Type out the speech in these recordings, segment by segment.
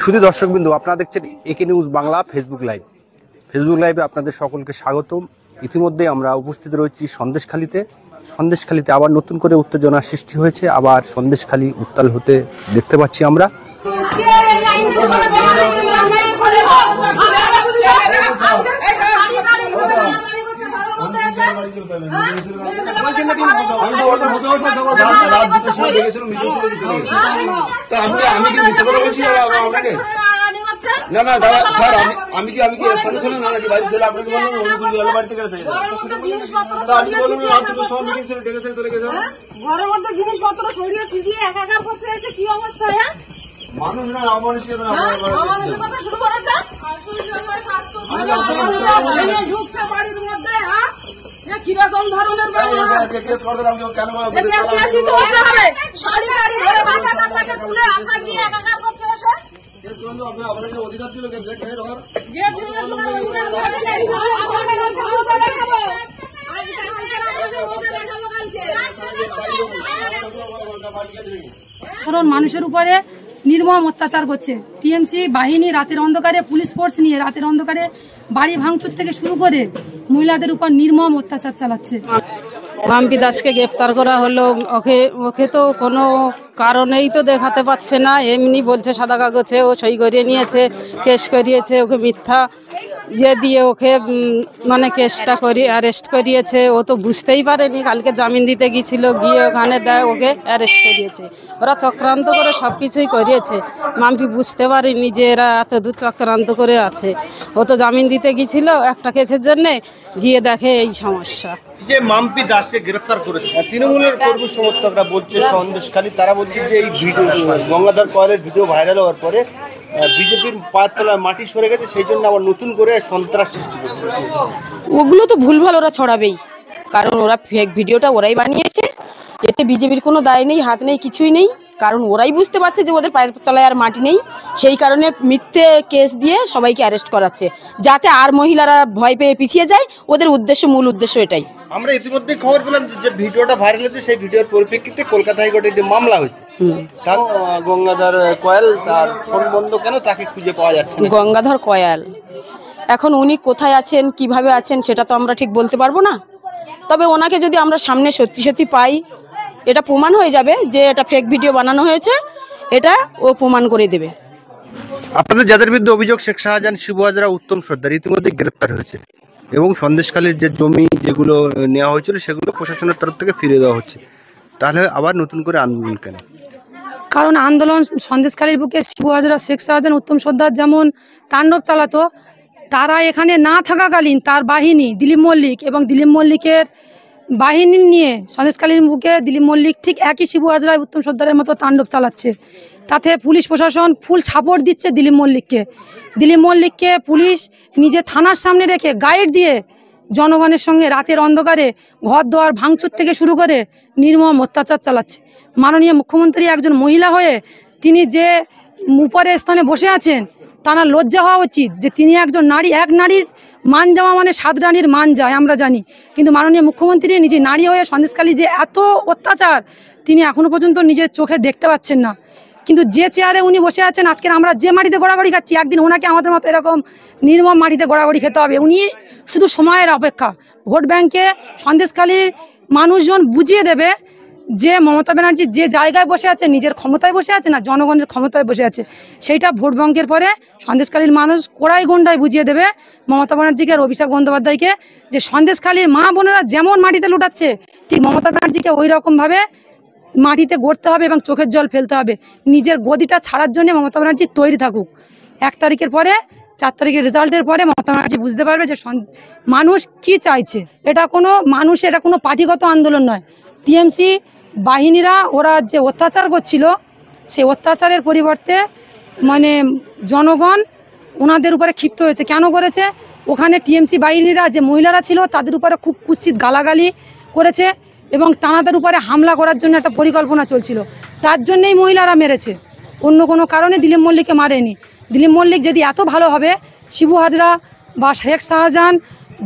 শুধু দর্শকবৃন্দ, আপনারা দেখছেন একে নিউজ বাংলা ফেসবুক লাইভে আপনাদের সকলকে স্বাগতম। ইতিমধ্যে আমরা উপস্থিত রয়েছি সন্দেশখালীতে আবার নতুন করে উত্তেজনার সৃষ্টি হয়েছে। আবার সন্দেশখালী উত্তাল হতে দেখতে পাচ্ছি আমরা। না না দাদা স্যার, আমি কি সঙ্গে সঙ্গে না নাকি বাড়ি চলে আপনাকে বললাম অনুকূল বাড়িতে গেলে আমি বললাম রাত দুটোর সময় মিটিং ছিল, ডেকে চলে গেছে। ঘরের মধ্যে জিনিসপত্র সরিয়ে ছিটিয়ে একাকার করছে, এসে কি অবস্থা? মানুষ না অমানুষিকতা অমানুষিকতা শুরু করেছে। কিরকম ধরনের কেন শাড়ি টাড়ি ধরে বাচ্চা কাচ্চাকে তুলে আসার দিয়ে একাকার করছে এসে। আপনাকে অধিকার ছিল মানুষের উপরে নির্মম অত্যাচার করছে টিএমসি বাহিনী। রাতের অন্ধকারে পুলিশ ফোর্স নিয়ে রাতের অন্ধকারে বাড়ি ভাঙচুর থেকে শুরু করে মহিলাদের উপর নির্মম অত্যাচার চালাচ্ছে। মাম্পি দাসকে গ্রেপ্তার করা হলো। ওকে তো কোনো কারণেই তো দেখাতে পাচ্ছে না, এমনি বলছে সাদা কাগজে ও সই করিয়ে নিয়েছে, কেস করিয়েছে। ওকে মিথ্যা দিয়ে ওকে মানে কেসটা করিয়ে অ্যারেস্ট করিয়েছে। ও তো বুঝতেই পারেনি, কালকে জামিন দিতে গিয়েছিল, গিয়ে ওখানে দেয় ওকে অ্যারেস্ট করিয়েছে। ওরা চক্রান্ত করে সব কিছুই করিয়েছে। মাম্পি বুঝতে পারেনি যে এরা এত দূর চক্রান্ত করে আছে। ও তো জামিন দিতে গিয়েছিল একটা কেসের জন্যে, গিয়ে দেখে এই সমস্যা। যে মাম্পি দাসকে গ্রেফতার করেছে তৃণমূলের কর্মী সমর্থকরা বলছে সন্দেশখালী, তারা বলছে যে এই ভিডিও গঙ্গাধর কয়ালের ভিডিও ভাইরাল হওয়ার পরে বিজেপির পায়ের তলায় মাটি সরে গেছে, সেই জন্য আবার নতুন করে সন্ত্রাস সৃষ্টি করছে। ওগুলো তো ভুলভাল ওরা ছড়াবেই, কারণ ওরা ফেক ভিডিওটা ওরাই বানিয়েছে। এতে বিজেপির কোনো দায় নেই, হাত নেই, কিছুই নেই। কারণ ওরাই বুঝতে পারছে যে ওদের পায়ের তলায় আর মাটি নেই, সেই কারণে মিথ্যে কেস দিয়ে সবাইকে অ্যারেস্ট করাচ্ছে, যাতে আর মহিলারা ভয় পেয়ে পিছিয়ে যায়। ওদের মূল উদ্দেশ্য এটাই। আমরা ইতিমধ্যে খবর পেলাম যে ভিডিওটা ভাইরাল হচ্ছে, সেই ভিডিওর পরিপ্রেক্ষিতে কলকাতা হাইকোর্টে একটি মামলা হয়েছে। তার গঙ্গাধর কয়াল, তার ফোন বন্ধ কেন, তাকে খুঁজে পাওয়া যাচ্ছে না। গঙ্গাধর কয়াল এখন উনি কোথায় আছেন, কিভাবে আছেন, সেটা তো আমরা ঠিক বলতে পারবো না। তবে ওনাকে যদি আমরা সামনে সত্যি পাই, এটা প্রমাণ হয়ে যাবে যে এটা ফেক ভিডিও বানানো হয়েছে, এটা ও প্রমাণ করে দেবে। আপনাদের যাদের বিরুদ্ধে অভিযোগ, শেখ শাহজাহান, শিবু হাজরা, উত্তম সর্দার ইতিমধ্যে গ্রেপ্তার হয়েছে এবং সন্দেশখালীর যে জমি যেগুলো নেওয়া হয়েছিল সেগুলো প্রশাসনের তরফ থেকে ফিরে দেওয়া হচ্ছে। তাহলে আবার নতুন করে আন্দোলন কেন? কারণ আন্দোলন সন্দেশখালীর বুকে শিবু হাজরা, শেখ শাহজাহান, উত্তম সর্দার যেমন তাণ্ডব চালাতো, তারা এখানে না থাকাকালীন তার বাহিনী দিলীপ মল্লিক এবং দিলীপ মল্লিকের বাহিনী নিয়ে সন্দেশখালীর বুকে দিলীপ মল্লিক ঠিক একই শিবু হাজরা, উত্তম সর্দারের মতো তাণ্ডব চালাচ্ছে। তাতে পুলিশ প্রশাসন ফুল সাপোর্ট দিচ্ছে দিলীপ মল্লিককে পুলিশ নিজে থানার সামনে রেখে গাইড দিয়ে জনগণের সঙ্গে রাতের অন্ধকারে ঘর দোয়ার ভাঙচুর থেকে শুরু করে নির্মম অত্যাচার চালাচ্ছে। মাননীয় মুখ্যমন্ত্রী একজন মহিলা হয়ে তিনি যে উপরের স্থানে বসে আছেন, তার লজ্জা হওয়া উচিত যে তিনি একজন নারী। এক নারীর মান যাওয়া মানে 7 রানীর মান যায়, আমরা জানি। কিন্তু মাননীয় মুখ্যমন্ত্রী নিজে নারী হয়ে সন্দেশখালী যে এত অত্যাচার তিনি এখনো পর্যন্ত নিজের চোখে দেখতে পাচ্ছেন না। কিন্তু যে চেয়ারে উনি বসে আছেন, আজকের আমরা যে মাটিতে গোড়াগড়ি খাচ্ছি, একদিন ওনাকে আমাদের মতো এরকম নির্মম মাটিতে গোড়াগড়ি খেতে হবে। উনি শুধু সময়ের অপেক্ষা। ভোট ব্যাংকে সন্দেশখালীর মানুষজন বুঝিয়ে দেবে যে মমতা ব্যানার্জি যে জায়গায় বসে আছে, নিজের ক্ষমতায় বসে আছে না জনগণের ক্ষমতায় বসে আছে। সেইটা ভোট ব্যাংকের পরে সন্দেশখালীর মানুষ কোড়াই গন্ডায় বুঝিয়ে দেবে মমতা ব্যানার্জিকে আর অভিষেক বন্দ্যোপাধ্যায়কে, যে সন্দেশখালীর মা বোনেরা যেমন মাটিতে লুটাচ্ছে, ঠিক মমতা ব্যানার্জিকে ওই রকমভাবে মাটিতে গড়তে হবে এবং চোখের জল ফেলতে হবে। নিজের গদিটা ছাড়ার জন্য মমতা ব্যানার্জি তৈরি থাকুক। 1 তারিখের পরে 4 তারিখের রেজাল্টের পরে মমতা ব্যানার্জি বুঝতে পারবে যে মানুষ কি চাইছে। এটা কোনো পার্টিগত আন্দোলন নয়। টিএমসি বাহিনীরা ওরা যে অত্যাচার করছিল, সেই অত্যাচারের পরিবর্তে মানে জনগণ ওনাদের উপরে ক্ষিপ্ত হয়েছে। কেন করেছে? ওখানে টিএমসি বাহিনীরা যে মহিলারা ছিল তাদের উপরে খুব কুৎসিত গালাগালি করেছে এবং তাদের উপরে হামলা করার জন্য একটা পরিকল্পনা চলছিল। তার জন্যই মহিলারা মেরেছে, অন্য কোনো কারণে দিলীপ মল্লিককে মারেনি। দিলীপ মল্লিক যদি এত ভালো হবে, শিবু হাজরা বা শেখ শাহজাহান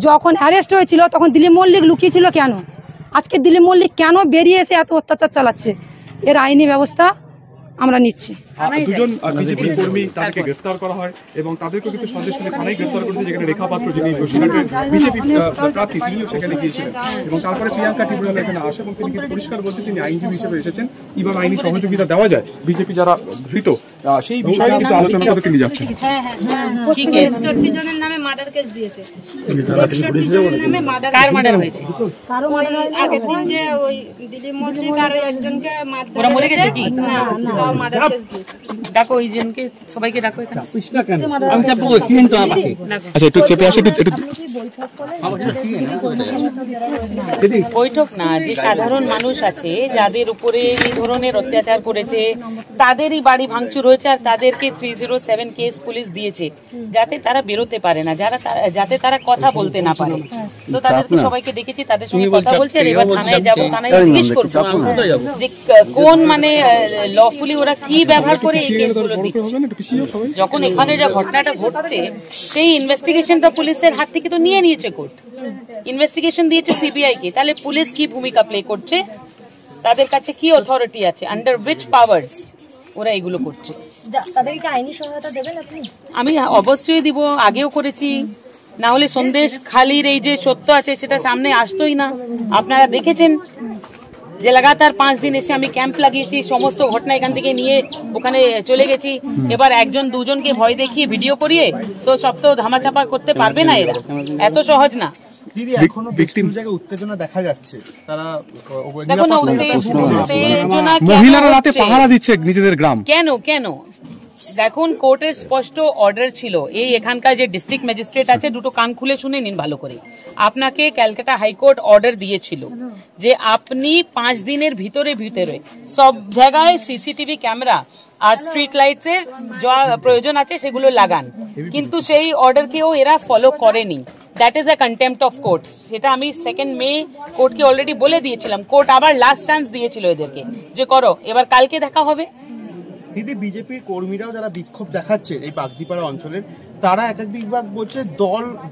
যখন অ্যারেস্ট হয়েছিল তখন দিলীপ মল্লিক লুকিয়েছিল কেন? আজকে দিলীপ মল্লিক কেন বেরিয়ে এসে এত অত্যাচার চালাচ্ছে? এর আইনি ব্যবস্থা আমরা নিচ্ছি। দুজন বিজেপি কর্মী তাদেরকে গ্রেফতার করা হয় এবং তাদেরকে কিন্তু সন্দেশখালী থানায় গ্রেফতার করেছে, যেখানে রেখা পাত্র যিনি বিজেপি প্রার্থী তিনিও সেখানে গিয়েছিলেন এবং তারপরে প্রিয়াঙ্কা ত্রিপুরা এখানে আসে এবং তিনি কিন্তু পরিষ্কার বলছেন তিনি আইনজীবী হিসেবে এসেছেন, এবার আইনি সহযোগিতা দেওয়া যায় বিজেপি যারা ধৃত সেই বিষয়ে কিন্তু আলোচনা করে তিনি যাচ্ছেন। জনের নামে মার্ডার কেস দিয়েছে। কার মার্ডার হয়েছে? আগের দিন যে ওই দিলীপ মল্লিক আর একজনকে ওরা মরে গেছে কি না মার্ডার কেস দিয়েছে। ডাকো ওই জনকে, সবাইকে ডাকো এখানে। আমি চাপবো সিন তো আমাকে। আচ্ছা একটু চেপে আসে একটু বৈঠক না, যে সাধারণ মানুষ আছে যাদের উপরে এই ধরনের অত্যাচার করেছে তাদেরই বাড়ি ভাঙচুর হয়েছে আর তাদেরকে 307 কেস পুলিশ দিয়েছে যাতে তারা বেরোতে পারে না, যাতে তারা কথা বলতে না পারে। তো তাদেরকে সবাইকে ডেকেছি, তাদের সঙ্গে কথা বলছি আর এবার থানায় যাবো, থানায় জিজ্ঞেস করবো যে কোন মানে লফুলি ওরা কি ব্যবহার করে এই কেসগুলো দিচ্ছে। যখন এখানে যে ঘটনাটা ঘটছে সেই ইনভেস্টিগেশনটা পুলিশের হাত থেকে তো নিয়ে নিয়েছে কোর্ট, ইনভেস্টিগেশন দিয়েছে সিবিআই কে, তাহলে পুলিশ কি ভূমিকা প্লে করছে, তাদের কাছে কি অথরিটি আছে, আন্ডার উইচ পাওয়ার্স ওরা এগুলো করছে। তাদেরকে আইনি সহায়তা দেবেন আপনি? আমি অবশ্যই দিব, আগেও করেছি, না হলে সন্দেশখালীর এই যে সত্য আছে সেটা সামনে আসতোই না। আপনারা দেখেছেন যে লাগাতার 5 দিন এসে আমি ক্যাম্প লাগিয়েছি, সমস্ত ঘটনা এখান থেকে নিয়ে ওখানে চলে গেছি। এবার একজন দুজনকে ভয় দেখিয়ে ভিডিও করিয়ে তো সব তো ধামাচাপা করতে পারবে না, এরা এত সহজ না। দিদি এখনো বেশ কিছু জায়গায় উত্তেজনা দেখা যাচ্ছে, তারা দেখুন উত্তেজনা মহিলারা রাতে পাহারা দিচ্ছে নিজেদের গ্রাম। কেন কেন দেখুন, কোর্টের স্পষ্ট অর্ডার ছিল, এই এখানকার যে ডিস্ট্রিক্ট ম্যাজিস্ট্রেট আছে দুটো কান খুলে শুনে নিন ভালো করে, আপনাকে ক্যালকাটা হাইকোর্ট অর্ডার দিয়েছিল যে আপনি 5 দিনের ভিতরে সব জায়গায় সিসিটিভি ক্যামেরা আর স্ট্রিট লাইটস এর যা প্রয়োজন আছে সেগুলো লাগান, কিন্তু সেই অর্ডারকেও এরা ফলো করেনি। That is a contempt of court. সেটা আমি 2 মে কোর্টকে অলরেডি বলে দিয়েছিলাম, কোর্ট আবার লাস্ট চান্স দিয়েছিল এদেরকে যে করো, এবার কালকে দেখা হবে। দিদি বিজেপির কর্মীরাও যারা বিক্ষোভ দেখাচ্ছে এই বাগদিপাড়া অঞ্চলের, তারা একাধিকবার বলছে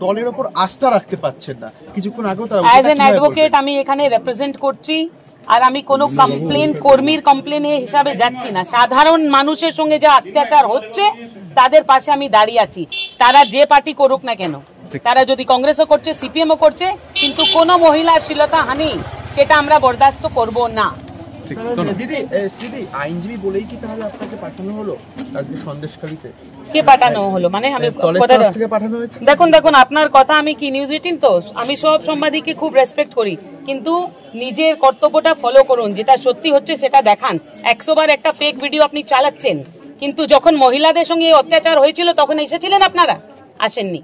দলের ওপর আস্থা রাখতে পারছেন না। কিছুক্ষণ আগেও তারা অ্যাজ এন অ্যাডভোকেট আমি এখানে রিপ্রেজেন্ট করছি আর আমি কোনো কর্মীর কমপ্লেন হিসাবে যাচ্ছি না। সাধারণ মানুষের সঙ্গে যা অত্যাচার হচ্ছে তাদের পাশে আমি দাঁড়িয়ে আছি, তারা যে পার্টি করুক না কেন, তারা যদি কংগ্রেসও করছে সিপিএমও করছে, কিন্তু কোনো মহিলার শ্লীলতা হানি সেটা আমরা বরদাস্ত করব না। দিদি আইনজীবী বলেই কি তাহলে আপনাকে পাঠানো হলো আজকে সন্দেশখালীতে? কে পাঠানো হলো মানে আমি দেখুন আপনার কথা, আমি কি নিউজ 18 তো আমি সব সাংবাদিককে খুব রেসপেক্ট করি, কিন্তু নিজের কর্তব্যটা ফলো করুন, যেটা সত্যি হচ্ছে সেটা দেখান। 100 বার একটা ফেক ভিডিও আপনি চালাচ্ছেন, কিন্তু যখন মহিলাদের সঙ্গে অত্যাচার হয়েছিল তখন এসেছিলেন আপনারা? আসেননি।